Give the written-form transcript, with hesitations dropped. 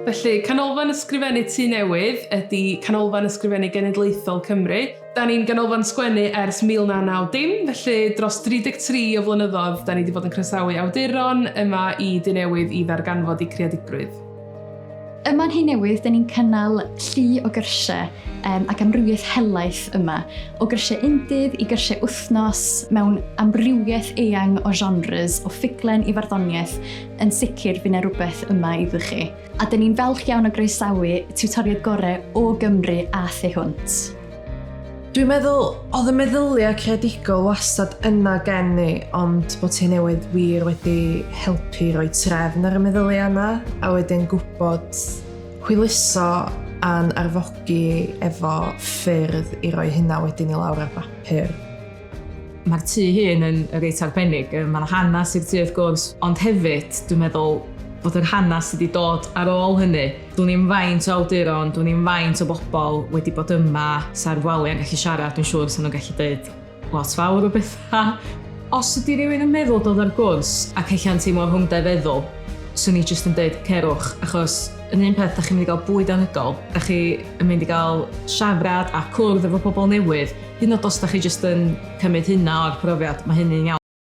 Felly, Canolfan Ysgrifennu Tŷ Newydd ydy Canolfan Ysgrifennu Genedlaethol Cymru. Da ni'n ganolfan sgwennu ers 1990, felly dros 33 o flynyddoedd da ni wedi bod yn croesawu awduron yma i Tŷ Newydd i ddarganfod eu creadigrwydd. Yma yn Tŷ Newydd, da ni'n cynnal llu o gyrsiau ac amrywiaeth helaeth yma. O gyrsiau undydd i gyrsiau wythnos mewn amrywiaeth eang o genres, o ffuglen i farddoniaeth, yn sicr fydd 'na rhywbeth yma iddo chi. A da ni'n falch iawn o groesawu tiwtoriaid gorau o Gymru a thu hwnt. Dwi'n meddwl, oedd y meddyliau creadigol wastad yna gen ni, ond bod Tŷ Newydd wir wedi helpu roi trefn ar y meddyliau yna, a wedyn gwybod hwyluso a'n arfogi efo ffyrdd i roi hynna wedyn i lawr ar bapur. Mae'r tŷ hun yn reit arbennig. Mae'n hanes i'r tŷ wrth gwrs, ond hefyd dwi'n meddwl bod yr hanes wedi dod ar ôl hynny. Dwi'n ni'n faint o awduron, dwi'n ni'n faint o bobl wedi bod yma sa'r wali yn gallu siarad, dwi'n siŵr sy'n nhw'n gallu dweud lot fawr o bethau. Os ydy rhywun yn meddwl dod ar gwrs ac eich teimlo rhwngdau feddwl, swn i jyst yn dweud cerwch, achos yn un peth, da chi'n mynd i gael bwyd anhygoel, da chi yn mynd i gael siafrad a cwrdd efo pobl newydd, hyd yn oed os da chi jyst yn cymryd hynna o'r profiad, mae hynny'n iawn.